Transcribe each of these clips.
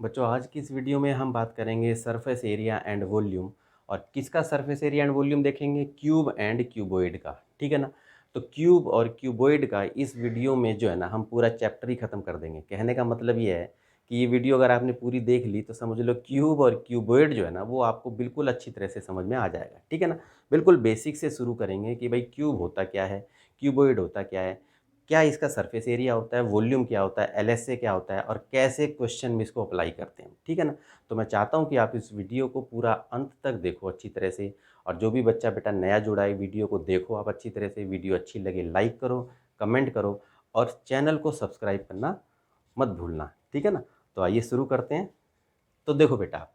बच्चों आज की इस वीडियो में हम बात करेंगे सरफेस एरिया एंड वॉल्यूम। और किसका सरफेस एरिया एंड वॉल्यूम देखेंगे? क्यूब एंड क्यूबॉइड का। ठीक है ना। तो क्यूब और क्यूबॉइड का इस वीडियो में जो है ना हम पूरा चैप्टर ही ख़त्म कर देंगे। कहने का मतलब ये है कि ये वीडियो अगर आपने पूरी देख ली तो समझ लो क्यूब और क्यूबॉइड जो है ना वो आपको बिल्कुल अच्छी तरह से समझ में आ जाएगा। ठीक है ना। बिल्कुल बेसिक से शुरू करेंगे कि भाई क्यूब होता क्या है, क्यूबॉइड होता क्या है, क्या इसका सरफेस एरिया होता है, वॉल्यूम क्या होता है, एलएसए क्या होता है और कैसे क्वेश्चन में इसको अप्लाई करते हैं। ठीक है ना। तो मैं चाहता हूं कि आप इस वीडियो को पूरा अंत तक देखो अच्छी तरह से। और जो भी बच्चा बेटा नया जुड़ा है वीडियो को देखो आप अच्छी तरह से। वीडियो अच्छी लगे लाइक करो, कमेंट करो और चैनल को सब्सक्राइब करना मत भूलना। ठीक है ना। तो आइए शुरू करते हैं। तो देखो बेटा,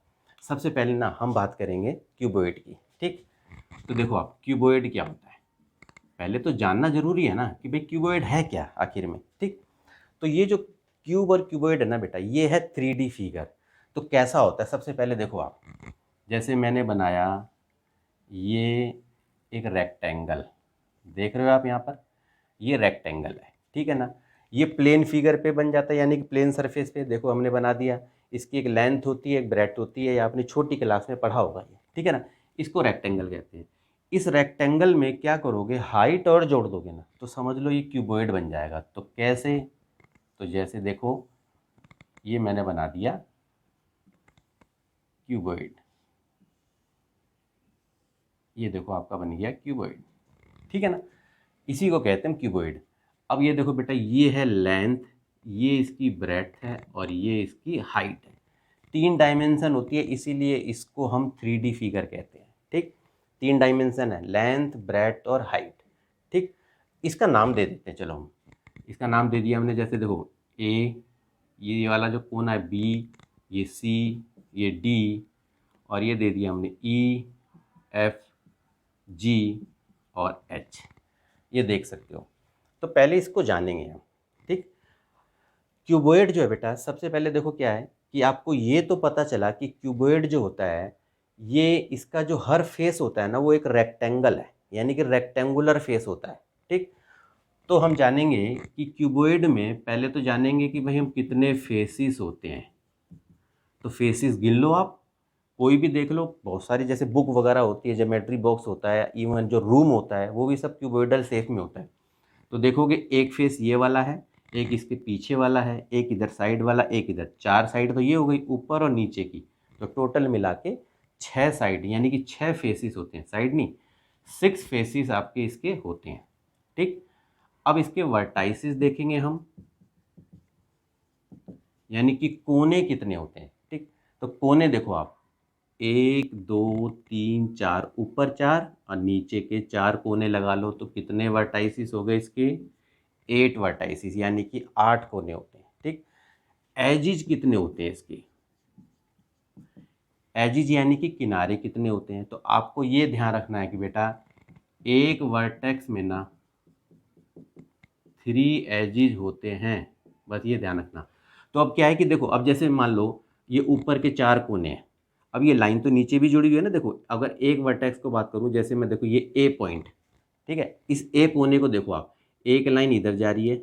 सबसे पहले ना हम बात करेंगे क्यूबॉइड की। ठीक। तो देखो आप क्यूबॉइड क्या होता है पहले तो जानना जरूरी है ना कि भाई क्यूबॉइड है क्या आखिर में। ठीक। तो ये जो क्यूब और क्यूबॉइड है ना बेटा ये है 3D फिगर। तो कैसा होता है सबसे पहले देखो आप, जैसे मैंने बनाया ये एक रेक्टेंगल, देख रहे हो आप यहाँ पर, ये रेक्टेंगल है। ठीक है ना। ये प्लेन फिगर पे बन जाता है यानी कि प्लेन सरफेस पे देखो हमने बना दिया। इसकी एक लेंथ होती है, एक ब्रेड्थ होती है, ये आपने छोटी क्लास में पढ़ा होगा ये। ठीक है ना। इसको रेक्टेंगल कहते हैं। इस रेक्टेंगल में क्या करोगे, हाइट और जोड़ दोगे ना तो समझ लो ये क्यूबॉइड बन जाएगा। तो कैसे? तो जैसे देखो ये मैंने बना दिया क्यूबॉइड, ये देखो आपका बन गया क्यूबॉइड। ठीक है ना। इसी को कहते हैं क्यूबॉइड। अब ये देखो बेटा ये है लेंथ, ये इसकी ब्रेड्थ है और ये इसकी हाइट है। 3 डायमेंशन होती है इसीलिए इसको हम 3D फिगर कहते हैं। ठीक। 3 डायमेंशन है, लेंथ ब्रेड्थ और हाइट। ठीक। इसका नाम दे देते हैं, चलो हम इसका नाम दे दिया हमने। जैसे देखो ए, ये वाला जो कोना है बी, ये सी, ये डी और ये दे दिया हमने ई, एफ, जी और एच। ये देख सकते हो। तो पहले इसको जानेंगे हम। ठीक। क्यूबॉइड जो है बेटा सबसे पहले देखो क्या है कि आपको ये तो पता चला कि क्यूबॉइड जो होता है ये इसका जो हर फेस होता है ना वो एक रेक्टेंगल है यानी कि रेक्टेंगुलर फेस होता है। ठीक। तो हम जानेंगे कि क्यूबॉइड में पहले तो जानेंगे कि भाई हम कितने फेसिस होते हैं। तो फेसिस गिन लो आप, कोई भी देख लो, बहुत सारी जैसे बुक वगैरह होती है, ज्योमेट्री बॉक्स होता है, इवन जो रूम होता है वो भी सब क्यूबॉइडल शेप में होता है। तो देखोगे एक फेस ये वाला है, एक इसके पीछे वाला है, एक इधर साइड वाला, एक इधर, 4 साइड तो ये हो गई ऊपर और नीचे की। तो टोटल मिला के 6 साइड यानी कि 6 फेसिस होते हैं, साइड नहीं, 6 फेसिस आपके इसके होते हैं। ठीक। अब इसके वर्टाइसिस देखेंगे हम, यानी कि कोने कितने होते हैं। ठीक। तो कोने देखो आप, 1 2 3 4, ऊपर 4 और नीचे के 4 कोने लगा लो तो कितने वर्टाइसिस हो गए इसके? 8 वर्टाइसिस यानी कि 8 कोने होते हैं। ठीक। एजिज कितने होते हैं इसके? एजिज यानी कि किनारे कितने होते हैं? तो आपको ये ध्यान रखना है कि बेटा एक वर्टेक्स में ना 3 एजिज होते हैं, बस ये ध्यान रखना। तो अब क्या है कि देखो अब जैसे मान लो ये ऊपर के 4 कोने हैं, अब ये लाइन तो नीचे भी जुड़ी हुई है ना। देखो अगर एक वर्टेक्स को बात करूं, जैसे मैं देखो ये ए पॉइंट, ठीक है, इस ए कोने को देखो आप, एक लाइन इधर जा रही है,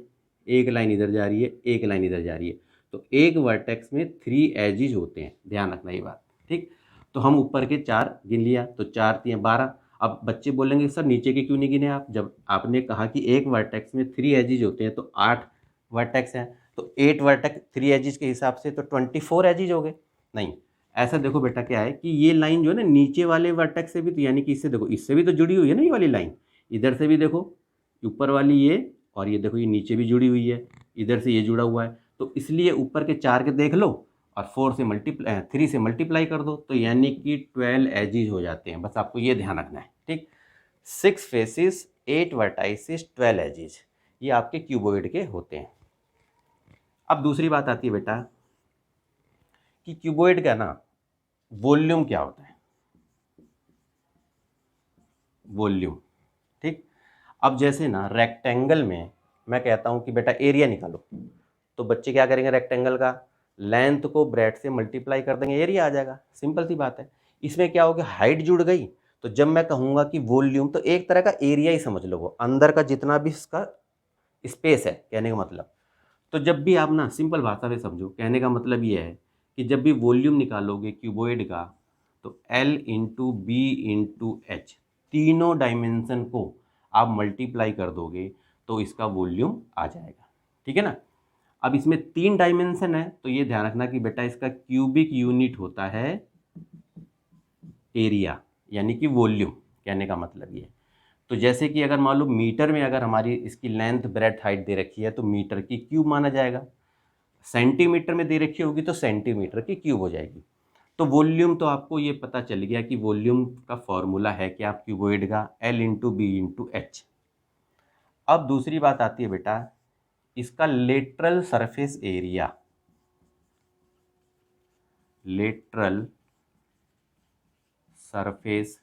एक लाइन इधर जा रही है, एक लाइन इधर जा रही है। तो एक वर्टेक्स में 3 एजिज होते हैं, ध्यान रखना ये बात। ठीक। तो हम ऊपर के 4 गिन लिया तो 4 3 12। अब बच्चे बोलेंगे सर नीचे के क्यों नहीं गिने आप, जब आपने कहा कि एक वर्टेक्स में 3 एजिज होते हैं तो 8 वर्टेक्स हैं, तो 8 वर्टेक्स 3 एजिज के हिसाब से तो 24 एजिज हो गए। नहीं, ऐसा देखो बेटा क्या है कि ये लाइन जो है ना नीचे वाले वर्टेक्स से भी, तो यानी कि इससे देखो इससे भी तो जुड़ी हुई है ना ये वाली लाइन, इधर से भी देखो ऊपर वाली ये, और ये देखो ये नीचे भी जुड़ी हुई है, इधर से ये जुड़ा हुआ है। तो इसलिए ऊपर के 4 के देख लो और 3 से मल्टीप्लाई कर दो तो यानी कि 12 एजिज हो जाते हैं। बस आपको ये ध्यान रखना है। ठीक। 6 फेसिस 8 वर्टाइसिस 12 एजिज, ये आपके क्यूबॉइड के होते हैं। अब दूसरी बात आती है बेटा कि क्यूबॉइड का ना वॉल्यूम क्या होता है, वॉल्यूम। ठीक। अब जैसे ना रेक्टेंगल में मैं कहता हूं कि बेटा एरिया निकालो, तो बच्चे क्या करेंगे, रेक्टेंगल का लेंथ को ब्रेड से मल्टीप्लाई कर देंगे, एरिया आ जाएगा। सिंपल सी बात है। इसमें क्या होगा, हाइट जुड़ गई, तो जब मैं कहूंगा कि वॉल्यूम तो एक तरह का एरिया ही समझ लो, वो अंदर का जितना भी इसका स्पेस है, कहने का मतलब। तो जब भी आप ना सिंपल भाषा में समझो, कहने का मतलब ये है कि जब भी वॉल्यूम निकालोगे क्यूबॉइड का तो L into B into H, तीनों डायमेंशन को आप मल्टीप्लाई कर दोगे तो इसका वॉल्यूम आ जाएगा। ठीक है ना। अब इसमें 3 डायमेंशन है तो ये ध्यान रखना कि बेटा इसका क्यूबिक यूनिट होता है एरिया, यानी कि वॉल्यूम। कहने का मतलब ये, तो जैसे कि अगर मान लो मीटर में अगर हमारी इसकी लेंथ ब्रेड्थ हाइट दे रखी है तो मीटर की क्यूब माना जाएगा, सेंटीमीटर में दे रखी होगी तो सेंटीमीटर की क्यूब हो जाएगी। तो वॉल्यूम तो आपको ये पता चल गया कि वॉल्यूम का फॉर्मूला है कि आप क्यूबॉइड का L into B into H. अब दूसरी बात आती है बेटा इसका lateral surface area, lateral surface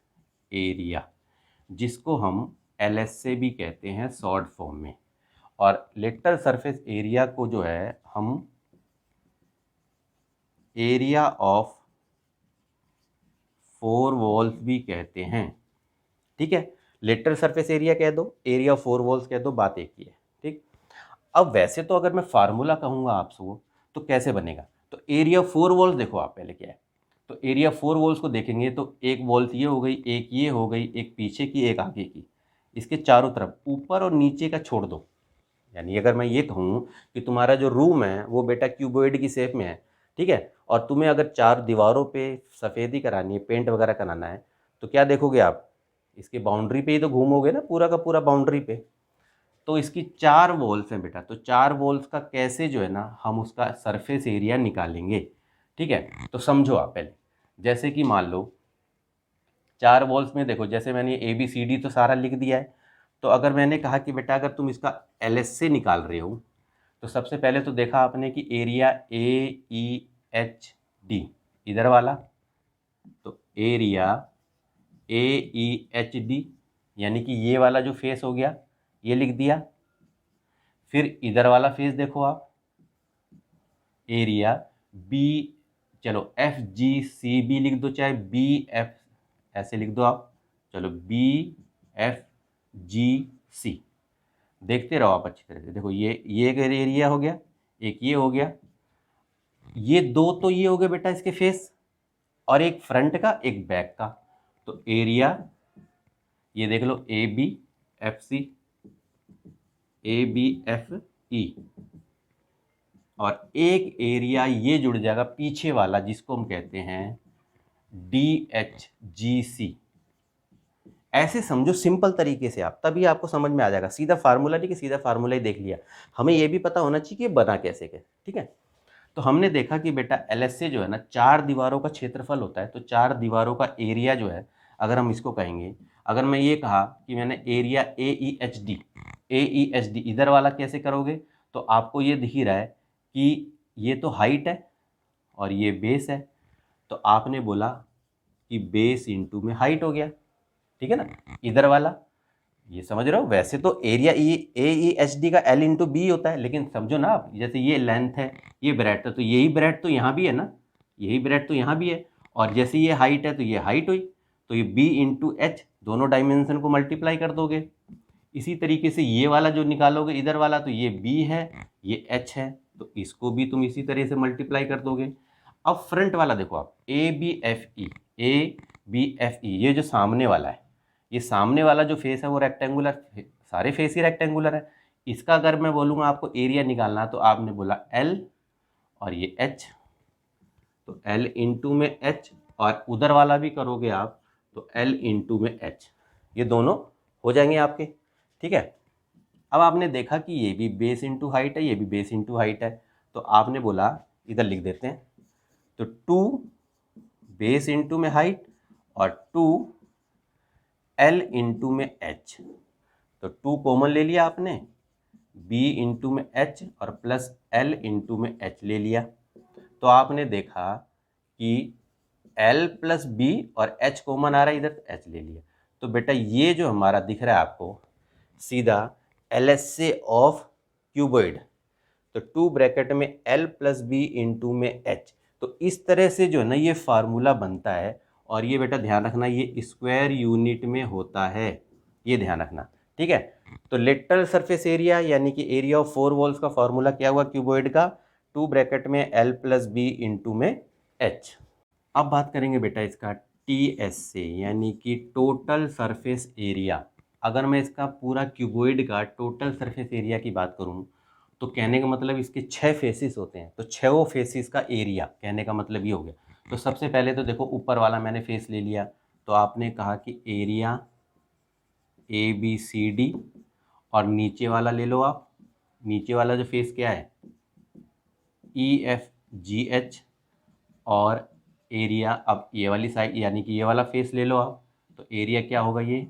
area जिसको हम LSA भी कहते हैं शॉर्ट फॉर्म में। और लेटरल सरफेस एरिया को जो है हम एरिया ऑफ 4 वॉल्स भी कहते हैं। ठीक है, लेटरल सरफेस एरिया कह दो, एरिया ऑफ 4 वॉल्स कह दो, बात एक ही है। ठीक, अब वैसे तो अगर मैं फार्मूला कहूँगा आपसे तो कैसे बनेगा, तो एरिया 4 वॉल्स देखो आप पहले क्या है, तो एरिया 4 वॉल्स को देखेंगे तो एक वॉल्स ये हो गई, एक ये हो गई, एक पीछे की, एक आगे की, इसके चारों तरफ ऊपर और नीचे का छोड़ दो। यानी अगर मैं ये कहूँ कि तुम्हारा जो रूम है वो बेटा क्यूबॉइड की शेप में है, ठीक है, और तुम्हें अगर 4 दीवारों पे सफ़ेदी करानी है, पेंट वगैरह कराना है, तो क्या देखोगे आप, इसके बाउंड्री पे ही तो घूमोगे ना, पूरा का पूरा बाउंड्री पे। तो इसकी 4 वॉल्स हैं बेटा, तो 4 वॉल्स का कैसे जो है ना हम उसका सरफेस एरिया निकालेंगे। ठीक है, तो समझो आप पहले, जैसे कि मान लो 4 वॉल्स में देखो, जैसे मैंने ABCD तो सारा लिख दिया है, तो अगर मैंने कहा कि बेटा अगर तुम इसका LSA निकाल रहे हो तो सबसे पहले तो देखा आपने कि एरिया AEHD इधर वाला, तो एरिया AEHD यानी कि ये वाला जो फेस हो गया ये लिख दिया। फिर इधर वाला फेस देखो आप, एरिया B, चलो FGCB लिख दो, चाहे BF ऐसे लिख दो आप, चलो BFGC, देखते रहो आप अच्छी तरह से। देखो ये एक एरिया हो गया, एक ये हो गया, ये दो तो ये हो गए बेटा इसके फेस, और एक फ्रंट का एक बैक का, तो एरिया ये देख लो ABFC ABFE, और एक एरिया ये जुड़ जाएगा पीछे वाला जिसको हम कहते हैं DHGC। ऐसे समझो सिंपल तरीके से आप, तभी आपको समझ में आ जाएगा। सीधा फार्मूला नहीं कि सीधा फार्मूला ही देख लिया, हमें ये भी पता होना चाहिए कि बना कैसे के। ठीक है, तो हमने देखा कि बेटा LSA जो है ना 4 दीवारों का क्षेत्रफल होता है, तो 4 दीवारों का एरिया जो है अगर हम इसको कहेंगे, अगर मैं ये कहा कि मैंने एरिया AEHD इधर वाला कैसे करोगे, तो आपको ये दिख ही रहा है कि ये तो हाइट है और ये बेस है, तो आपने बोला कि बेस इंटू में हाइट हो गया। ठीक है ना, इधर वाला ये समझ रहे हो। वैसे तो एरिया AEHD का L इंटू बी होता है, लेकिन समझो ना आप, जैसे ये लेंथ है, ये ब्रेड्थ है, तो यही ब्रेड्थ तो यहाँ भी है ना, यही ब्रेड्थ तो यहाँ भी है, और जैसे ये हाइट है तो ये हाइट हुई, तो ये B इंटू एच, दोनों डायमेंशन को मल्टीप्लाई कर दोगे। इसी तरीके से ये वाला जो निकालोगे इधर वाला, तो ये B है, ये H है, तो इसको भी तुम इसी तरह से मल्टीप्लाई कर दोगे। अब फ्रंट वाला देखो आप, ABFE ये जो सामने वाला है, ये सामने वाला जो फेस है वो रेक्टेंगुलर, सारे फेस ही रेक्टेंगुलर है। इसका अगर मैं बोलूँगा आपको एरिया निकालना, तो आपने बोला L और ये H, तो L इंटू में H, और उधर वाला भी करोगे आप तो L इंटू में H, ये दोनों हो जाएंगे आपके। ठीक है, अब आपने देखा कि ये भी बेस इंटू हाइट है, ये भी बेस इंटू हाइट है, तो आपने बोला इधर लिख देते हैं, तो 2 बेस इंटू में हाइट और 2 L इंटू में H, तो 2 कॉमन ले लिया आपने, B इंटू में H और प्लस L इंटू में H ले लिया, तो आपने देखा कि L प्लस B और H कॉमन आ रहा है इधर, तो H ले लिया। तो बेटा ये जो हमारा दिख रहा है आपको सीधा LSA ऑफ क्यूबॉइड, तो 2 ब्रैकेट में L प्लस बी इंटू में H, तो इस तरह से जो है ना ये फार्मूला बनता है। और ये बेटा ध्यान रखना ये स्क्वायर यूनिट में होता है, ये ध्यान रखना। ठीक है, तो लेटरल सरफेस एरिया यानी कि एरिया ऑफ 4 वॉल्स का फार्मूला क्या हुआ क्यूबॉइड का, 2 ब्रैकेट में L प्लस बी इंटू में H। अब बात करेंगे बेटा इसका TS से, यानी कि टोटल सरफेस एरिया। अगर मैं इसका पूरा क्यूबॉइड का टोटल सरफेस एरिया की बात करूं तो कहने का मतलब इसके 6 फेसिस होते हैं, तो 6 फेसिस का एरिया, कहने का मतलब ये हो गया। तो सबसे पहले तो देखो ऊपर वाला मैंने फेस ले लिया, तो आपने कहा कि एरिया ABCD, और नीचे वाला ले लो आप, नीचे वाला जो फेस क्या है EFGH, और एरिया, अब ये वाली साइड यानी कि ये वाला फेस ले लो आप, तो एरिया क्या होगा ये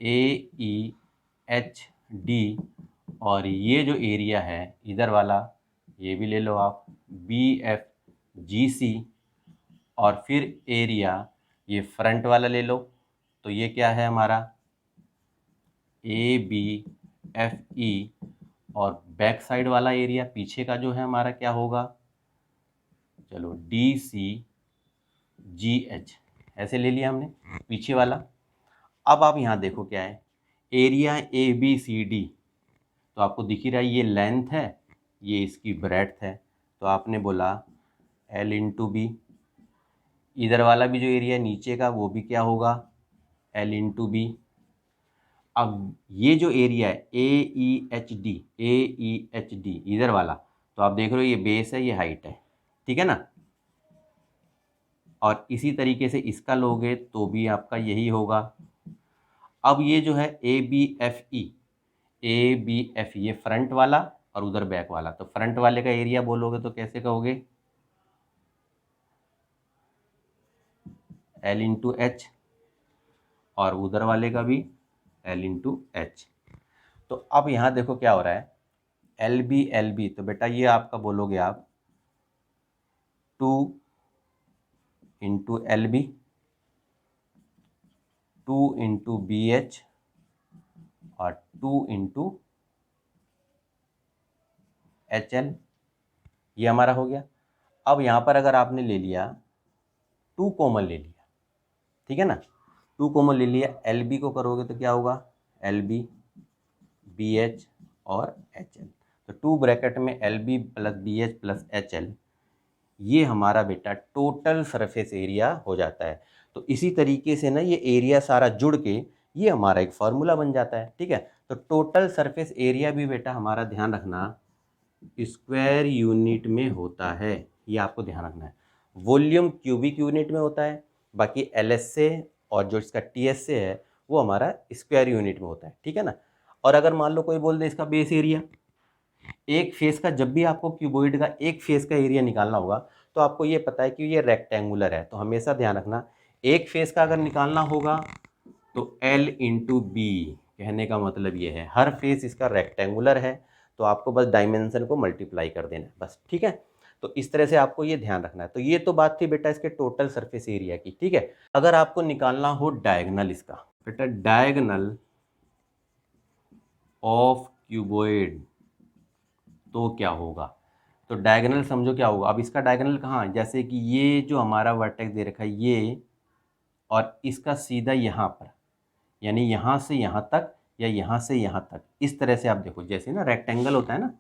AEHD, और ये जो एरिया है इधर वाला ये भी ले लो आप BFGC, और फिर एरिया ये फ्रंट वाला ले लो, तो ये क्या है हमारा ABFE, और बैक साइड वाला एरिया पीछे का जो है हमारा क्या होगा, चलो DCGH, ऐसे ले लिया हमने पीछे वाला। अब आप यहाँ देखो क्या है एरिया ABCD, तो आपको दिख ही रहा है ये लेंथ है, ये इसकी ब्रेड्थ है, तो आपने बोला L इंटू बी। इधर वाला भी जो एरिया नीचे का वो भी क्या होगा L इंटू बी। अब ये जो एरिया है AEHD इधर वाला, तो आप देख रहे हो ये बेस है, ये हाइट है, ठीक है ना। और इसी तरीके से इसका लोगे तो भी आपका यही होगा। अब ये जो है ABFE ये फ्रंट वाला और उधर बैक वाला, तो फ्रंट वाले का एरिया बोलोगे तो कैसे कहोगे L इंटू एच, और उधर वाले का भी L इंटू एच। तो अब यहाँ देखो क्या हो रहा है LB, तो बेटा ये आपका बोलोगे आप 2 इंटू LB, 2 इंटू BH, और 2 इंटू HL, ये हमारा हो गया। अब यहाँ पर अगर आपने ले लिया 2 कॉमन ले लिया, ठीक है ना, 2 कॉमन ले लिया, LB को करोगे तो क्या होगा LB BH और HL, तो 2 ब्रैकेट में LB plus BH plus HL, ये हमारा बेटा टोटल सरफेस एरिया हो जाता है। तो इसी तरीके से ना ये एरिया सारा जुड़ के ये हमारा एक फार्मूला बन जाता है, ठीक है। तो टोटल सरफेस एरिया भी बेटा हमारा ध्यान रखना स्क्वायर यूनिट में होता है, ये आपको ध्यान रखना है। वॉल्यूम क्यूबिक यूनिट में होता है, बाकी LS से और जो इसका TS से है वो हमारा स्क्वायर यूनिट में होता है, ठीक है ना। और अगर मान लो कोई बोल दे इसका बेस एरिया, एक फेस का, जब भी आपको क्यूबॉइड का एक फेस का एरिया निकालना होगा तो आपको ये पता है कि ये रेक्टेंगुलर है, तो हमेशा ध्यान रखना एक फेस का अगर निकालना होगा तो L इंटू बी, कहने का मतलब ये है हर फेस इसका रेक्टेंगुलर है, तो आपको बस डायमेंशन को मल्टीप्लाई कर देना है बस, ठीक है। तो इस तरह से आपको ये ध्यान रखना है। तो ये तो बात थी बेटा इसके टोटल सरफेस एरिया की, ठीक है। अगर आपको निकालना हो डायगोनल इसका, बेटा डायगोनल ऑफ क्यूबॉइड तो क्या होगा, तो डायगोनल समझो क्या होगा। अब इसका डायगोनल कहाँ, जैसे कि ये जो हमारा वर्टेक्स दे रखा है ये, और इसका सीधा यहाँ पर, यानी यहाँ से यहाँ तक या यहाँ से यहाँ तक, इस तरह से आप देखो जैसे ना रेक्टेंगल होता है ना,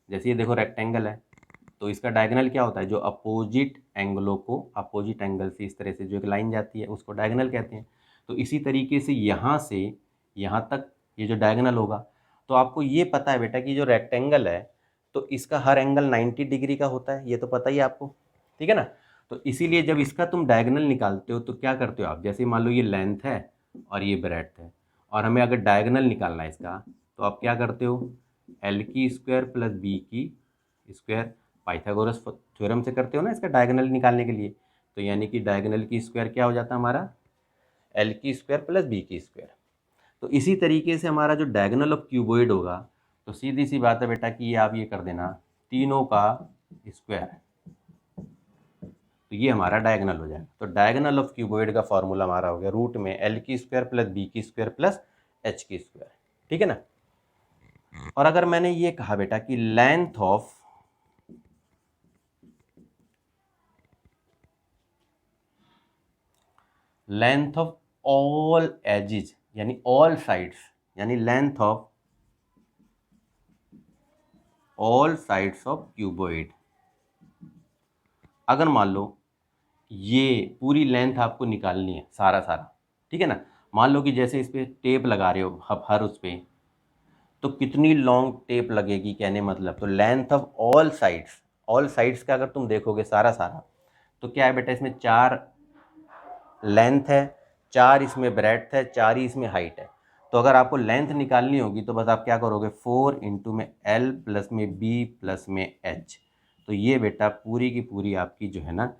जैसे ये देखो रेक्टेंगल है, तो इसका डायगोनल क्या होता है, जो अपोजिट एंगलों को अपोजिट एंगल से इस तरह से जो एक लाइन जाती है उसको डायगोनल कहते हैं। तो इसी तरीके से यहाँ तक ये जो डायगोनल होगा, तो आपको ये पता है बेटा कि जो रेक्टेंगल है तो इसका हर एंगल 90 डिग्री का होता है, ये तो पता ही है आपको, ठीक है ना। तो इसीलिए जब इसका तुम डायगोनल निकालते हो तो क्या करते हो आप, जैसे मान लो ये लेंथ है और ये ब्रेड्थ है, और हमें अगर डायगोनल निकालना है इसका, तो आप क्या करते हो L की स्क्वायर प्लस B की स्क्वायर, पाइथागोरस थ्योरम से करते हो ना इसका डायगोनल निकालने के लिए। तो यानी कि डायगोनल की स्क्वायर क्या हो जाता है हमारा L की स्क्वायर प्लस B की स्क्वायर। तो इसी तरीके से हमारा जो डायगोनल ऑफ क्यूबॉइड होगा, तो सीधी सी बात है बेटा कि ये आप ये कर देना तीनों का स्क्वायर, तो ये हमारा डायगोनल हो जाएगा। तो डायगोनल ऑफ क्यूबॉइड का फॉर्मूला हमारा हो गया रूट में L की स्क्वायर प्लस B की स्क्वायर प्लस H की स्क्वायर, ठीक है ना। और अगर मैंने ये कहा बेटा कि लेंथ ऑफ ऑल एजेस यानी ऑल साइड्स, यानी length of all sides of cuboid, अगर मान लो ये पूरी लेंथ आपको निकालनी है सारा, ठीक है ना, मान लो कि जैसे इस पर टेप लगा रहे हो हर उस पर, तो कितनी लॉन्ग टेप लगेगी, कहने मतलब तो लेंथ ऑफ ऑल साइड्स का अगर तुम देखोगे सारा, तो क्या है बेटा, इसमें 4 लेंथ है, 4 इसमें ब्रेड्थ है, 4 ही इसमें हाइट है। तो अगर आपको लेंथ निकालनी होगी तो बस आप क्या करोगे, 4 इंटू में L प्लस में B प्लस में H। तो ये बेटा पूरी की पूरी आपकी जो है ना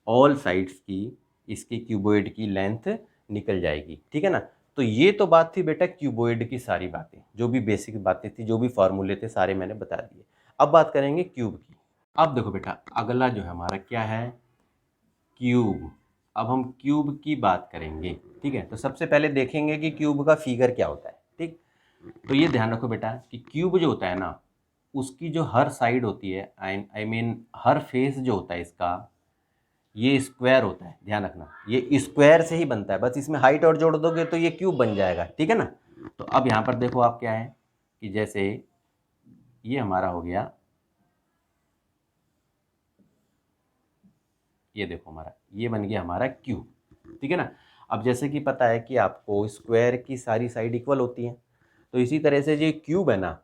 ऑल साइड्स की इसकी क्यूबॉइड की लेंथ निकल जाएगी, ठीक है ना। तो ये तो बात थी बेटा क्यूबॉइड की, सारी बातें जो भी बेसिक बातें थी, जो भी फॉर्मूले थे, सारे मैंने बता दिए। अब बात करेंगे क्यूब की। अब देखो बेटा अगला जो है हमारा क्या है, क्यूब। अब हम क्यूब की बात करेंगे, ठीक है। तो सबसे पहले देखेंगे कि क्यूब का फिगर क्या होता है, ठीक। तो ये ध्यान रखो बेटा कि क्यूब जो होता है ना, उसकी जो हर साइड होती है, आई मीन हर फेस जो होता है इसका, ये स्क्वायर होता है। ध्यान रखना ये स्क्वायर से ही बनता है, बस इसमें हाइट और जोड़ दोगे तो ये क्यूब बन जाएगा, ठीक है ना। तो अब यहाँ पर देखो आप क्या है कि जैसे ये हमारा हो गया, ये देखो हमारा ये बन गया हमारा क्यूब, ठीक है ना। अब जैसे कि पता है कि आपको स्क्वायर की सारी साइड इक्वल होती हैं, तो इसी तरह से जो क्यूब है ना,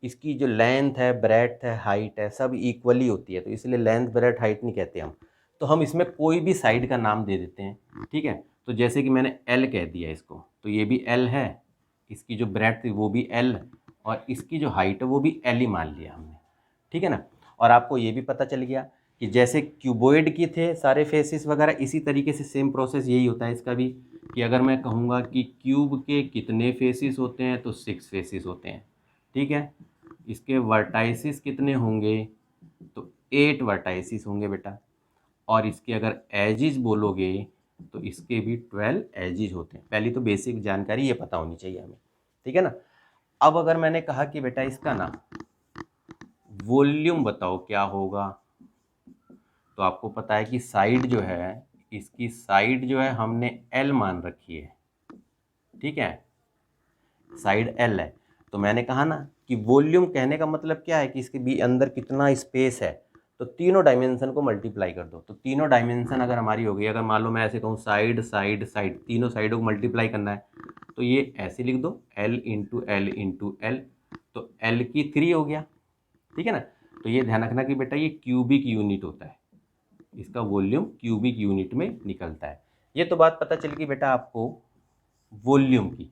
इसकी जो लेंथ है, ब्रेड्थ है, हाइट है, सब इक्वली होती है। तो इसलिए लेंथ ब्रेड्थ हाइट नहीं कहते हम, तो हम इसमें कोई भी साइड का नाम दे देते हैं, ठीक है। तो जैसे कि मैंने एल कह दिया इसको, तो ये भी एल है, इसकी जो ब्रेड्थ थी वो भी एल, और इसकी जो हाइट है वो भी एल ही मान लिया हमने, ठीक है ना। और आपको ये भी पता चल गया कि जैसे क्यूबॉइड की थे सारे फेसिस वगैरह, इसी तरीके से सेम प्रोसेस यही होता है इसका भी, कि अगर मैं कहूँगा कि क्यूब के कितने फेसिस होते हैं तो 6 फेसिस होते हैं, ठीक है। इसके वर्टाइसिस कितने होंगे, तो 8 वर्टाइसिस होंगे बेटा। और इसके अगर एजिज बोलोगे तो इसके भी 12 एजिज होते हैं। पहली तो बेसिक जानकारी ये पता होनी चाहिए हमें, ठीक है ना। अब अगर मैंने कहा कि बेटा इसका ना वॉल्यूम बताओ क्या होगा, तो आपको पता है कि साइड जो है, इसकी साइड जो है हमने एल मान रखी है, ठीक है, साइड एल है। तो मैंने कहा ना कि वॉल्यूम कहने का मतलब क्या है कि इसके भी अंदर कितना स्पेस है, तो तीनों डायमेंशन को मल्टीप्लाई कर दो। तो तीनों डायमेंशन अगर हमारी हो गई, अगर मान लो मैं ऐसे कहूँ साइड साइड साइड, तीनों साइडों को मल्टीप्लाई करना है, तो ये ऐसे लिख दो L into L into L, तो एल की 3 हो गया, ठीक है ना। तो ये ध्यान रखना कि बेटा ये क्यूबिक यूनिट होता है, इसका वॉल्यूम क्यूबिक यूनिट में निकलता है। ये तो बात पता चल गई बेटा आपको वॉल्यूम की।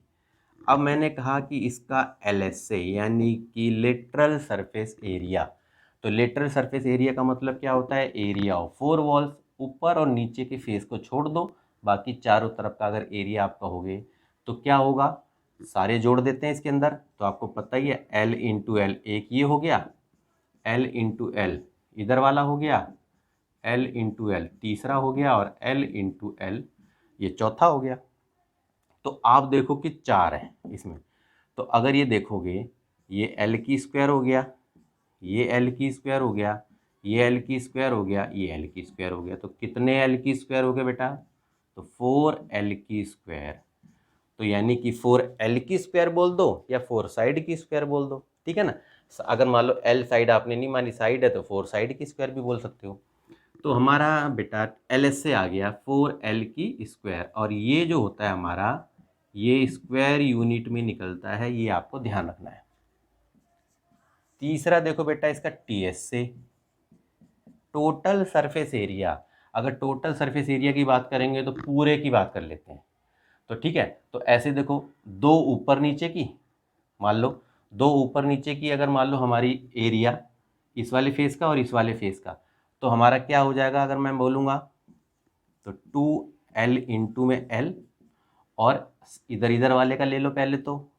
अब मैंने कहा कि इसका LSA यानी कि लेटरल सरफेस एरिया। तो लेटरल सरफेस एरिया का मतलब क्या होता है, एरिया ऑफ 4 वॉल्स। ऊपर और नीचे के फेस को छोड़ दो, बाकी चारों तरफ का अगर एरिया आपका होगे तो क्या होगा, सारे जोड़ देते हैं इसके अंदर। तो आपको पता ही है L इंटू एल, एक ये हो गया, L इंटू एल इधर वाला हो गया, L इंटू एल तीसरा हो गया, और L इंटू एल ये चौथा हो गया। तो आप देखो कि 4 है इसमें। तो अगर ये देखोगे, ये L की स्क्वायर हो गया, ये L की स्क्वायर हो गया, ये L की स्क्वायर हो गया, ये L की स्क्वायर हो गया। तो कितने L की स्क्वायर हो गए बेटा, तो 4L की स्क्वायर। तो यानी कि 4L की स्क्वायर बोल दो या 4 साइड की स्क्वायर बोल दो, ठीक है ना। अगर मान लो L साइड आपने नहीं मानी, साइड है, तो 4 साइड की स्क्वायर भी बोल सकते हो। तो हमारा बेटा LSA आ गया 4L की स्क्वायर, और ये जो होता है हमारा, ये स्क्वायर यूनिट में निकलता है, ये आपको ध्यान रखना है। तीसरा देखो बेटा इसका TSA, टोटल सरफेस एरिया। अगर टोटल सरफेस एरिया की बात करेंगे तो पूरे की बात कर लेते हैं, तो ठीक है। तो ऐसे देखो, दो ऊपर नीचे की, मान लो दो ऊपर नीचे की अगर मान लो हमारी एरिया, इस वाले फेस का और इस वाले फेस का, तो हमारा क्या हो जाएगा अगर मैं बोलूँगा, तो 2L इंटू में L, और इधर इधर वाले का ले लो पहले, तो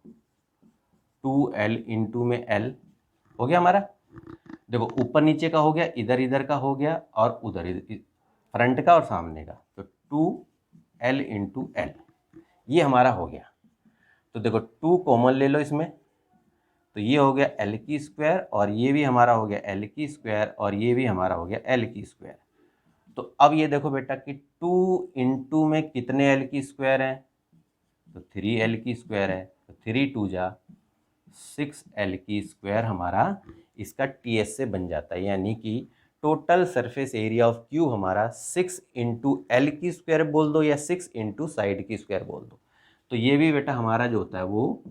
2L इंटू में L हो गया हमारा। देखो ऊपर नीचे का हो गया, इधर इधर का हो गया, और उधर इधर फ्रंट का और सामने का, तो 2L इंटू एल ये हमारा हो गया। तो देखो 2 कॉमन ले लो इसमें, तो ये हो गया L की स्क्वायर, और ये भी हमारा हो गया L की स्क्वायर, और ये भी हमारा हो गया L की स्क्वायर। तो अब ये देखो बेटा कि 2 इंटू में कितने L की स्क्वायर हैं, तो 3L की स्क्वायर है, तो 3 2 जा 6L की स्क्वायर हमारा इसका TSA बन जाता है। यानी कि total surface area of cube हमारा 6 इंटू एल की स्क्वायर बोल दो या 6 इंटू साइड की स्क्वायर बोल दो, तो ये भी बेटा हमारा जो होता है वो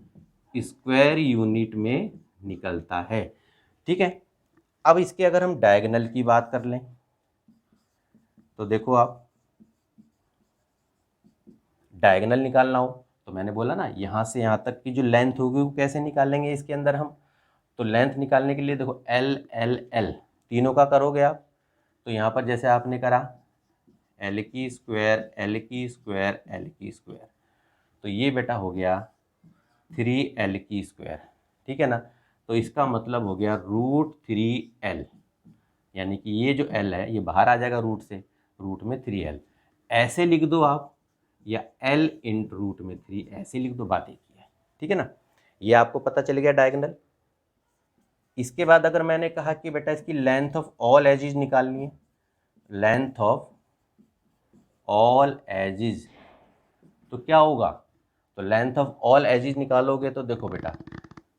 स्क्वायर यूनिट में निकलता है। ठीक है, अब इसके अगर हम डायगोनल की बात कर लें तो देखो आप, डायगोनल निकालना हो तो मैंने बोला ना यहाँ से यहाँ तक की जो लेंथ होगी वो कैसे निकालेंगे इसके अंदर हम, तो लेंथ निकालने के लिए देखो एल एल एल तीनों का करोगे आप, तो यहाँ पर जैसे आपने करा एल की स्क्वायर एल की स्क्वायर एल की स्क्वायर, तो ये बेटा हो गया 3l की स्क्वायर। ठीक है ना, तो इसका मतलब हो गया √3l, यानी कि ये जो l है ये बाहर आ जाएगा रूट से, रूट में 3l ऐसे लिख दो आप, या l इंटू रूट में 3 ऐसे लिख दो, बात एक ही है। ठीक है ना, ये आपको पता चल गया डायगोनल। इसके बाद अगर मैंने कहा कि बेटा इसकी लेंथ ऑफ ऑल एजेस निकालनी है, लेंथ ऑफ ऑल एजेस, तो क्या होगा, तो लेंथ ऑफ ऑल एजेस निकालोगे तो देखो बेटा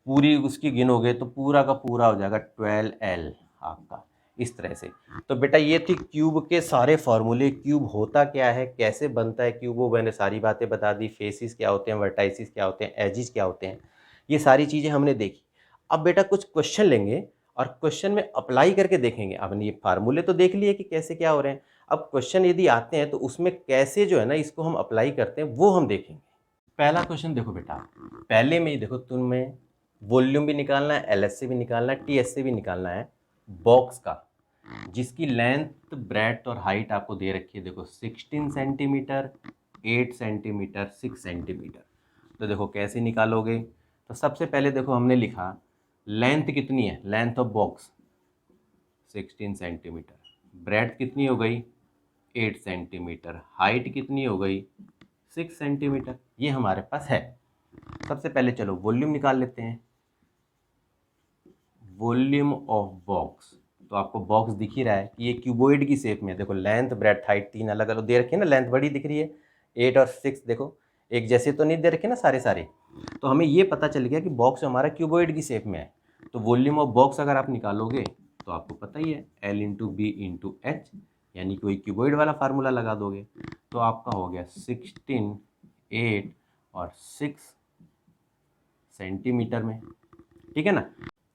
पूरी उसकी गिनोगे तो पूरा का पूरा हो जाएगा 12l आपका, इस तरह से। तो बेटा ये थी क्यूब के सारे फॉर्मूले, क्यूब होता क्या है, कैसे बनता है क्यूब, वो मैंने सारी बातें बता दी, फेसिस क्या होते हैं, वर्टाइसिस क्या होते हैं, एजिस क्या होते हैं, ये सारी चीज़ें हमने देखी। अब बेटा कुछ क्वेश्चन लेंगे और क्वेश्चन में अप्लाई करके देखेंगे। अब ये फार्मूले तो देख लिए कि कैसे क्या हो रहे हैं, अब क्वेश्चन यदि आते हैं तो उसमें कैसे जो है ना इसको हम अप्लाई करते हैं वो हम देखेंगे। पहला क्वेश्चन देखो बेटा, पहले में ही देखो तुम्हें वॉल्यूम भी निकालना है, एलएस से भी निकालना है, टीएस से भी निकालना है, बॉक्स का जिसकी लेंथ ब्रेड्थ और हाइट आपको दे रखी है, देखो 16 सेंटीमीटर, 8 सेंटीमीटर, 6 सेंटीमीटर। तो देखो कैसे निकालोगे, तो सबसे पहले देखो हमने लिखा लेंथ कितनी है, length of box 16 centimetre, breadth कितनी हो गई 8 सेंटीमीटर, हाइट कितनी हो गई 6 सेंटीमीटर, ये हमारे पास है। सबसे पहले चलो वॉल्यूम निकाल लेते हैं, वॉल्यूम ऑफ बॉक्स, तो आपको बॉक्स दिख ही रहा है कि ये क्यूबॉइड की शेप में है। देखो लेंथ ब्रेड्थ हाइट तीन अलग अलग दे रखी है ना, लेंथ बड़ी दिख रही है, 8 और 6 देखो एक जैसे तो नहीं दे रखे ना सारे सारे, तो हमें ये पता चल गया कि बॉक्स हमारा क्यूबॉइड की शेप में है। तो वॉल्यूम ऑफ बॉक्स अगर आप निकालोगे तो आपको पता ही है L into B into H, यानी कि वही क्यूबॉइड वाला फार्मूला लगा दोगे, तो आपका हो गया 16, 8 और 6 सेंटीमीटर में। ठीक है ना,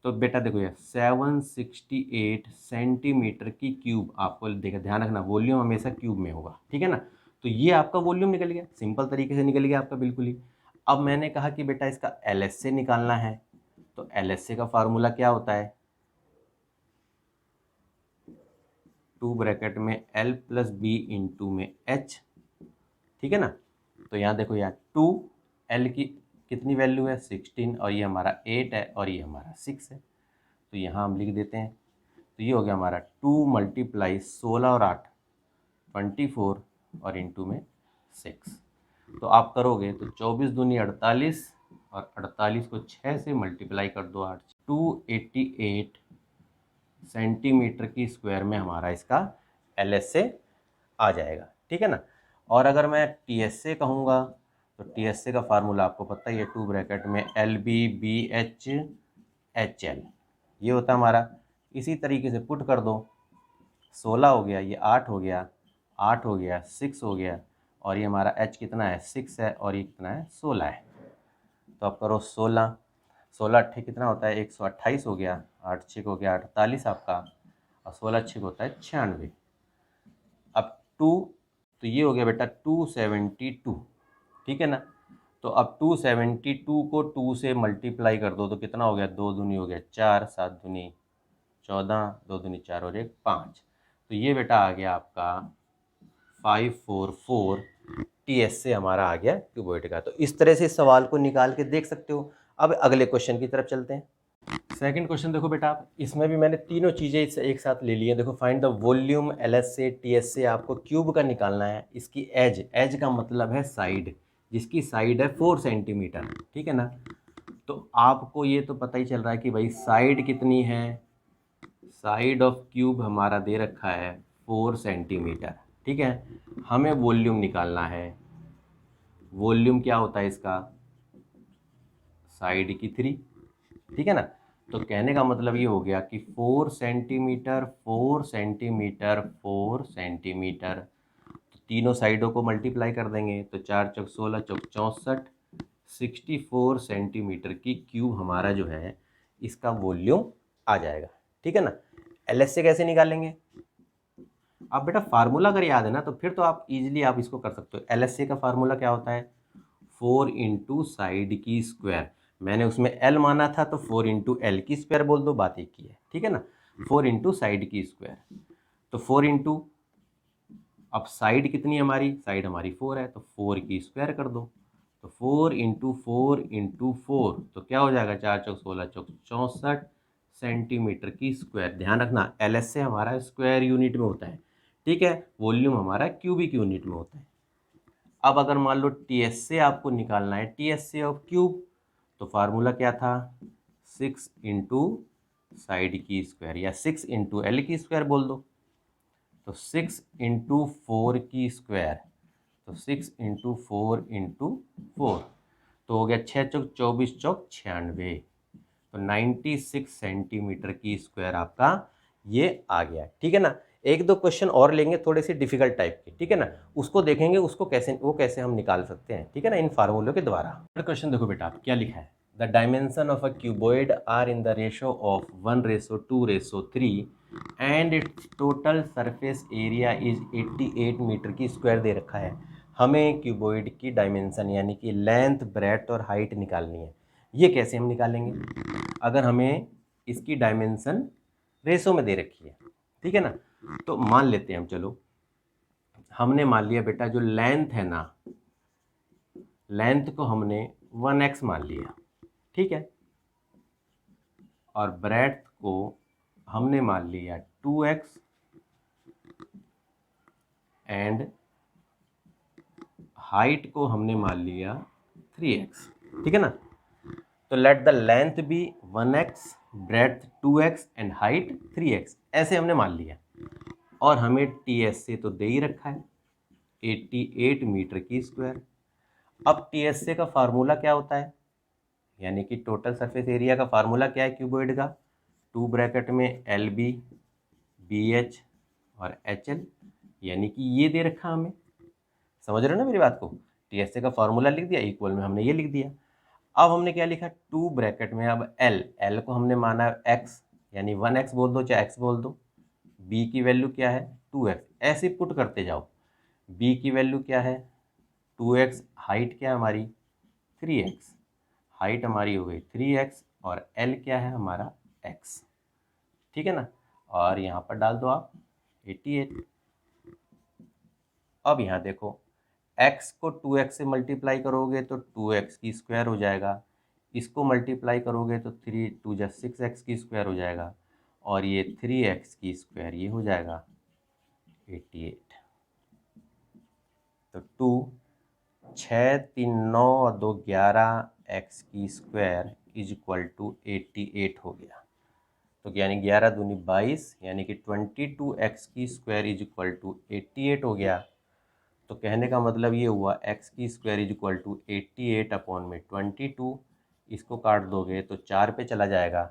तो बेटा देखो यार 768 सेंटीमीटर की क्यूब आपको देखा, ध्यान रखना वॉल्यूम हमेशा क्यूब में होगा। ठीक है ना, तो ये आपका वॉल्यूम निकल गया, सिंपल तरीके से निकल गया आपका बिल्कुल ही। अब मैंने कहा कि बेटा इसका एलएस से निकालना है, तो एलएस का फार्मूला क्या होता है, 2 ब्रैकेट में L प्लस बी इंटू में H। ठीक है ना, तो यहाँ देखो यार 2L की कितनी वैल्यू है 16, और ये हमारा 8 है और ये हमारा 6 है, तो यहाँ हम लिख देते हैं। तो ये हो गया हमारा 2 मल्टीप्लाई 16 और 8 24 और इंटू में 6। तो आप करोगे तो 24 दूनी 48 और 48 को 6 से मल्टीप्लाई कर दो 8, 288 सेंटीमीटर की स्क्वायर में हमारा इसका एलएस से आ जाएगा। ठीक है ना, और अगर मैं टीएस से कहूँगा तो टीएस से का फार्मूला आपको पता ही है, 2 ब्रैकेट में L B B H H L, ये होता है हमारा। इसी तरीके से पुट कर दो, 16 हो गया, ये 8 हो गया, 8 हो गया, 6 हो गया, और ये हमारा h कितना है 6 है, और ये कितना है 16 है। तो आप करो 16, 16 अट्ठे कितना होता है 128 हो गया, 8 छः हो गया 48 आपका, और 16 छः होता है 96। अब 2, तो ये हो गया बेटा 272। ठीक है ना, तो अब 272 को 2 से मल्टीप्लाई कर दो तो कितना हो गया, 2 दूनी हो गया 4, 7 दूनी 14, 2 दूनी 4 और 1 5, तो ये बेटा आ गया आपका 544 टीएस से हमारा आ गया क्यूबॉइड का। तो इस तरह से इस सवाल को निकाल के देख सकते हो। अब अगले क्वेश्चन की तरफ चलते हैं। सेकंड क्वेश्चन देखो बेटा आप, इसमें भी मैंने तीनों चीज़ें एक साथ ले ली हैं। देखो फाइंड द वॉल्यूम, एलएस से टीएस से आपको क्यूब का निकालना है। इसकी एज, एज का मतलब है साइड, जिसकी साइड है 4 सेंटीमीटर। ठीक है ना, तो आपको ये तो पता ही चल रहा है कि भाई साइड कितनी है, साइड ऑफ क्यूब हमारा दे रखा है 4 सेंटीमीटर। ठीक है, हमें वॉल्यूम निकालना है। वॉल्यूम क्या होता है इसका, साइड की 3। ठीक है ना, तो कहने का मतलब ये हो गया कि 4 सेंटीमीटर 4 सेंटीमीटर 4 सेंटीमीटर, तो तीनों साइडों को मल्टीप्लाई कर देंगे तो 4 चौक 16 चौक 64, 64 सेंटीमीटर की क्यूब हमारा जो है इसका वॉल्यूम आ जाएगा। ठीक है ना। एलएस से कैसे निकालेंगे? आप बेटा फार्मूला अगर याद है ना तो फिर तो आप इजीली आप इसको कर सकते हो। एलएसए का फार्मूला क्या होता है? 4 इंटू साइड की स्क्वायर। मैंने उसमें एल माना था तो 4 इंटू एल की स्क्वायर बोल दो, बात एक ही है। ठीक है ना। 4 इंटू साइड की स्क्वायर, तो 4 इंटू, अब साइड कितनी हमारी, साइड हमारी 4 है तो 4 की स्क्वायर कर दो, तो 4 इंटू 4 इंटू 4, तो क्या हो जाएगा, 4 चौक 16 चौक 64 सेंटीमीटर की स्क्वायर। ध्यान रखना एलएस से हमारा स्क्वायर यूनिट में होता है। ठीक है। वॉल्यूम हमारा क्यूबिक यूनिट में होता है। अब अगर मान लो टीएस से आपको निकालना है, टीएस से ऑफ क्यूब, तो फार्मूला क्या था, 6 इंटू साइड की स्क्वायर या 6 इंटू एल की स्क्वायर बोल दो, तो 6 इंटू 4 की स्क्वायर, तो 6 इंटू 4 इंटू 4, तो हो गया 6 चौक 24 चौक 96, तो 96 सेंटीमीटर की स्क्वायर आपका ये आ गया। ठीक है ना। एक दो क्वेश्चन और लेंगे थोड़े से डिफिकल्ट टाइप के, ठीक है ना, उसको देखेंगे, उसको कैसे हम निकाल सकते हैं, ठीक है ना, इन फार्मूलों के द्वारा। क्वेश्चन देखो बेटा, आप क्या लिखा है, the dimension of a cuboid are in the ratio of 1:2:3 and its total surface area is 88 metre की स्क्वायर दे रखा है। हमें क्यूबॉइड की डायमेंशन यानी कि लेंथ, ब्रेड्थ और हाइट निकालनी है। ये कैसे हम निकालेंगे? अगर हमें इसकी डायमेंशन रेशो में दे रखी है, ठीक है ना, तो मान लेते हैं हम, चलो हमने मान लिया बेटा जो लेंथ है ना, लेंथ को हमने 1x मान लिया, ठीक है, और ब्रेड्थ को हमने मान लिया 2x एंड हाइट को हमने मान लिया 3x, ठीक है ना। तो let the length be 1x, breadth 2x and height 3x, ऐसे हमने मान लिया। और हमें टीएस से तो दे ही रखा है 88 मीटर की स्क्वायर। अब टीएसए का फार्मूला क्या होता है, यानी कि टोटल सरफेस एरिया का फार्मूला क्या है क्यूबॉइड का, 2 ब्रैकेट में एल बी, बी एच और एच एल, यानी कि ये दे रखा हमें। समझ रहे हो ना मेरी बात को? टीएसए का फार्मूला लिख दिया, इक्वल में हमने ये लिख दिया। अब हमने क्या लिखा, 2 ब्रैकेट में अब एल, एल को हमने माना एक्स, यानी 1x बोल दो चाहे एक्स बोल दो, बी की वैल्यू क्या है 2x, ऐसे पुट करते जाओ। बी की वैल्यू क्या है 2x, हाइट क्या है हमारी 3x, हाइट हमारी हो गई 3x, और l क्या है हमारा x, ठीक है ना। और यहाँ पर डाल दो आप 88। अब यहाँ देखो x को 2x से मल्टीप्लाई करोगे तो 2x की स्क्वायर हो जाएगा, इसको मल्टीप्लाई करोगे तो 3 2 जा 6x की स्क्वायर हो जाएगा, और ये 3x की स्क्वायर ये हो जाएगा 88। तो 2 6 3 9 और 2 11 x की स्क्वायर इज इक्वल टू 88 हो गया। तो यानी 11 दूनी 22, यानी कि 22x की स्क्वायर इज इक्वल टू 88 हो गया। तो कहने का मतलब ये हुआ x की square is equal to 88 upon में 22, इसको काट दोगे तो 4 पे चला जाएगा,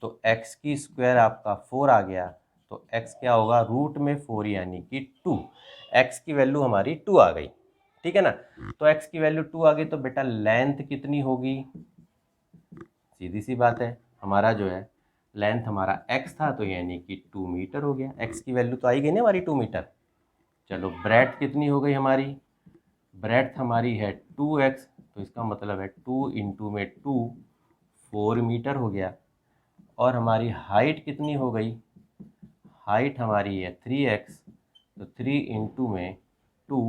तो x की स्क्वायर आपका 4 आ गया, तो x क्या होगा रूट में 4 यानी कि 2, x की वैल्यू हमारी 2 आ गई, ठीक है ना। तो x की वैल्यू 2 आ गई, तो बेटा लेंथ कितनी होगी, सीधी सी बात है, हमारा जो है लेंथ हमारा x था तो यानी कि 2 मीटर हो गया, x की वैल्यू तो आई गई ना हमारी 2 मीटर। चलो ब्रेड्थ कितनी हो गई हमारी, ब्रेड्थ हमारी है 2x, तो इसका मतलब है 2 इंटू में 2 4 मीटर हो गया। और हमारी हाइट कितनी हो गई, हाइट हमारी है 3x, तो 3 इंटू में 2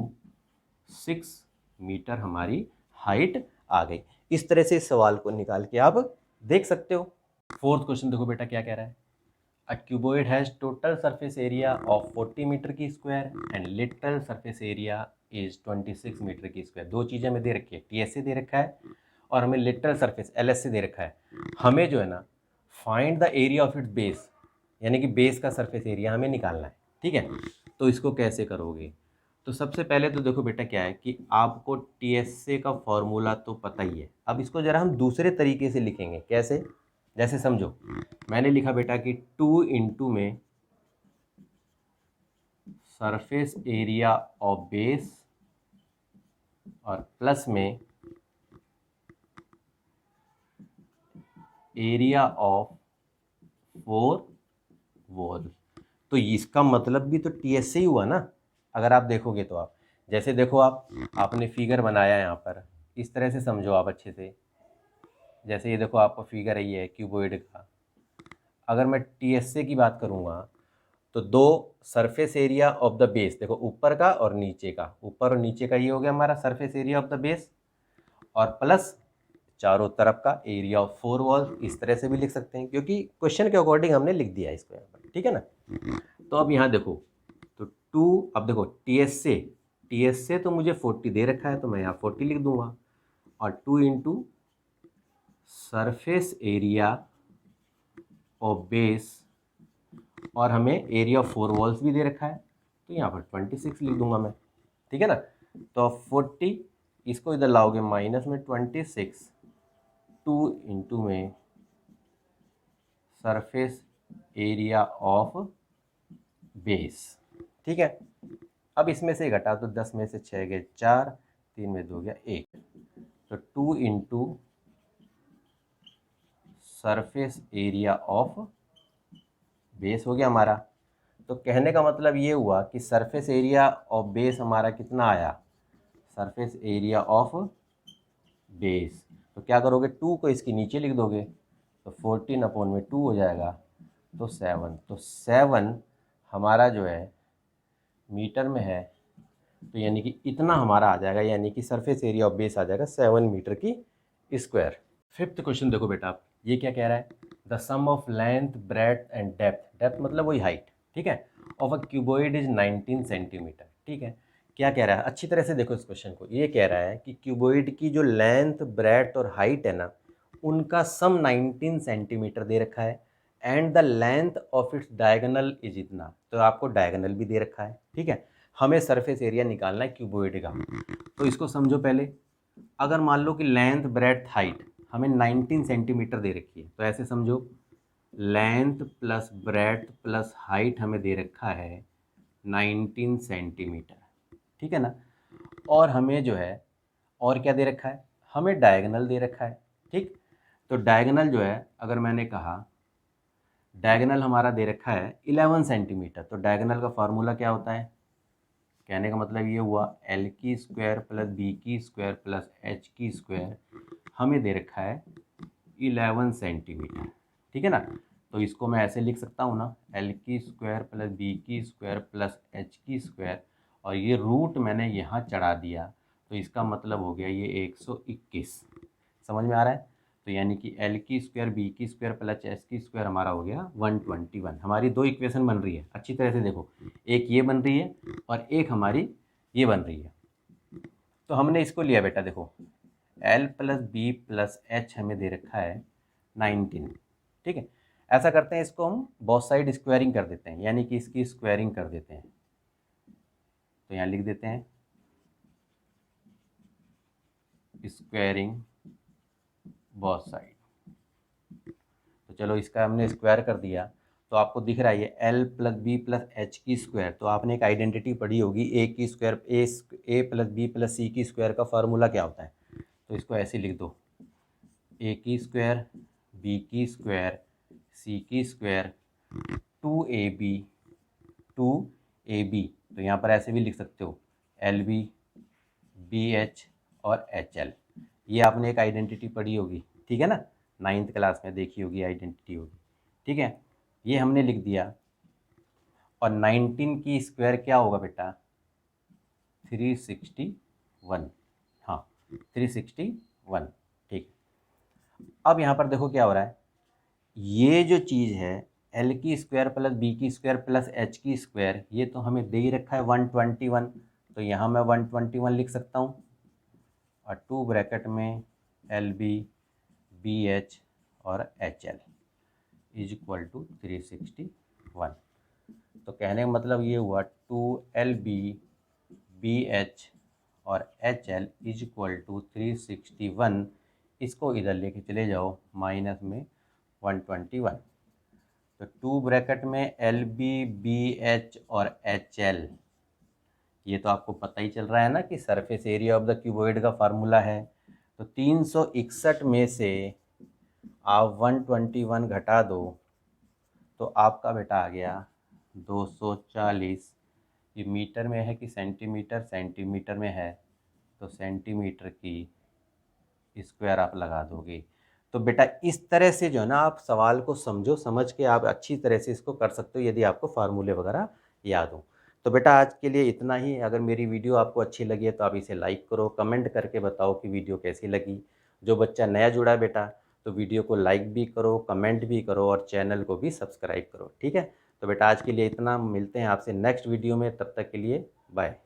6 मीटर हमारी हाइट आ गई। इस तरह से इस सवाल को निकाल के आप देख सकते हो। फोर्थ क्वेश्चन देखो बेटा क्या कह रहा है, a cuboid has total surface area of 40 metre की square and literal surface area is 26 metre की स्क्वायर। दो चीज़ें हमें दे रखी है, टीएसए दे रखा है और हमें लिटरल सरफेस एलएसए दे रखा है। हमें जो है ना find the area of its base, यानी कि बेस का सरफेस एरिया हमें निकालना है, ठीक है। तो इसको कैसे करोगे, तो सबसे पहले तो देखो बेटा क्या है कि आपको टीएसए का फॉर्मूला तो पता ही है। अब इसको जरा हम दूसरे तरीके से लिखेंगे, कैसे, जैसे समझो मैंने लिखा बेटा कि 2 इंटू में सरफेस एरिया ऑफ बेस और प्लस में एरिया ऑफ 4 वॉल। तो इसका मतलब भी तो टीएस से ही हुआ ना, अगर आप देखोगे तो। आप जैसे देखो, आपने फिगर बनाया यहाँ पर, इस तरह से समझो आप अच्छे से। जैसे ये देखो आपका फिगर है, ये है क्यूबॉइड का। अगर मैं टीएसए की बात करूँगा तो दो surface area of the base, देखो ऊपर का और नीचे का, ऊपर और नीचे का ये हो गया हमारा surface area of the base, और प्लस चारों तरफ का एरिया ऑफ 4 वॉल। इस तरह से भी लिख सकते हैं क्योंकि क्वेश्चन के अकॉर्डिंग हमने लिख दिया इसको यहाँ पर, ठीक है ना। तो अब यहाँ देखो, तो 2, अब देखो टीएस से तो मुझे 40 दे रखा है, तो मैं यहाँ 40 लिख दूंगा, और 2 into surface area of base, और हमें एरिया ऑफ 4 वॉल्स भी दे रखा है, तो यहाँ पर 26 लिख दूंगा मैं, ठीक है ना। तो 40 इसको इधर लाओगे माइनस में 26, 2 इंटू में सरफेस एरिया ऑफ बेस, ठीक है। अब इसमें से घटा तो 10 में से 6 गए 4, 3 में 2 गया 1, तो 2 into surface area of base हो गया हमारा। तो कहने का मतलब ये हुआ कि सरफेस एरिया ऑफ बेस हमारा कितना आया, सरफेस एरिया ऑफ बेस, तो क्या करोगे 2 को इसके नीचे लिख दोगे, तो 14/2 हो जाएगा, तो 7, तो 7 हमारा जो है मीटर में है, तो यानी कि इतना हमारा आ जाएगा, यानी कि सरफेस एरिया ऑफ बेस आ जाएगा 7 मीटर की स्क्वायर। फिफ्थ क्वेश्चन देखो बेटा आप, ये क्या कह रहा है, the sum of length breadth and depth मतलब वही हाइट, ठीक है, of a cuboid is 19 centimetre, ठीक है। क्या कह रहा है, अच्छी तरह से देखो इस क्वेश्चन को। ये कह रहा है कि क्यूबॉइड की जो लेंथ ब्रेथ और हाइट है ना, उनका सम 19 सेंटीमीटर दे रखा है, and the length of its diagonal is इतना, तो आपको डायगोनल भी दे रखा है, ठीक है। हमें सरफेस एरिया निकालना है क्यूबॉइड का। तो इसको समझो पहले, अगर मान लो कि लेंथ ब्रेथ हाइट हमें 19 सेंटीमीटर दे रखी है, तो ऐसे समझो length plus breadth plus height हमें दे रखा है 19 सेंटीमीटर, ठीक है ना। और हमें जो है और क्या दे रखा है, हमें डायगोनल दे रखा है, ठीक। तो डायगोनल जो है, अगर मैंने कहा डायगोनल हमारा दे रखा है 11 सेंटीमीटर, तो डायगोनल का फार्मूला क्या होता है, कहने का मतलब ये हुआ एल की स्क्वायर प्लस बी की स्क्वायर प्लस एच की स्क्वायर हमें दे रखा है 11 सेंटीमीटर, ठीक है ना। तो इसको मैं ऐसे लिख सकता हूँ ना, एल की स्क्वायर प्लस बी की स्क्वायर प्लस एच की स्क्वायर, और ये रूट मैंने यहाँ चढ़ा दिया, तो इसका मतलब हो गया ये 121। समझ में आ रहा है। तो यानी कि एल की स्क्वायर बी की स्क्वायर प्लस एच की स्क्वायर हमारा हो गया 121। हमारी दो इक्वेशन बन रही है, अच्छी तरह से देखो, एक ये बन रही है और एक हमारी ये बन रही है। तो हमने इसको लिया बेटा, देखो L plus B plus H हमें दे रखा है 19, ठीक है। ऐसा करते हैं, इसको हम बोथ साइड स्क्वायरिंग कर देते हैं, यानी कि इसकी स्क्वायरिंग कर देते हैं। तो यहाँ लिख देते हैं स्क्वायरिंग बोथ साइड। तो चलो इसका हमने स्क्वायर कर दिया, तो आपको दिख रहा है ये L plus B plus H की स्क्वायर। तो आपने एक आइडेंटिटी पढ़ी होगी, ए की square A plus B plus C की स्क्वायर का फार्मूला क्या होता है। तो इसको ऐसे लिख दो, ए की स्क्वायर बी की स्क्वायर सी की स्क्वायर 2ab 2ab। तो यहाँ पर ऐसे भी लिख सकते हो एल बी बी एच और एच एल। ये आपने एक आइडेंटिटी पढ़ी होगी, ठीक है ना, 9th क्लास में देखी होगी आइडेंटिटी होगी, ठीक है। ये हमने लिख दिया, और 19 की स्क्वायर क्या होगा बेटा, 361। हाँ 361, ठीक। अब यहाँ पर देखो क्या हो रहा है, ये जो चीज़ है एल की स्क्वायर प्लस बी की स्क्वायर प्लस एच की स्क्वायर, ये तो हमें दे ही रखा है 121। तो यहाँ मैं 121 लिख सकता हूँ, और 2 ब्रैकेट में एल बी बी एच और H L is equal to 361। तो कहने का मतलब ये हुआ 2LB BH और HL इज इक्वल टू 361। इसको इधर लेके चले जाओ माइनस में 121। तो 2 ब्रैकेट में LB BH और HL, ये तो आपको पता ही चल रहा है ना कि surface area of the cuboid का फार्मूला है। तो 361 में से आप 121 घटा दो तो आपका बेटा आ गया 240। ये मीटर में है कि सेंटीमीटर, सेंटीमीटर में है, तो सेंटीमीटर की स्क्वायर आप लगा दोगे। तो बेटा इस तरह से जो है ना आप सवाल को समझो, समझ के आप अच्छी तरह से इसको कर सकते हो यदि आपको फार्मूले वगैरह याद हो। तो बेटा आज के लिए इतना ही। अगर मेरी वीडियो आपको अच्छी लगी है तो आप इसे लाइक करो, कमेंट करके बताओ कि वीडियो कैसी लगी। जो बच्चा नया जुड़ा है बेटा तो वीडियो को लाइक भी करो, कमेंट भी करो और चैनल को भी सब्सक्राइब करो, ठीक है। तो बेटा आज के लिए इतना, मिलते हैं आपसे नेक्स्ट वीडियो में, तब तक के लिए बाय।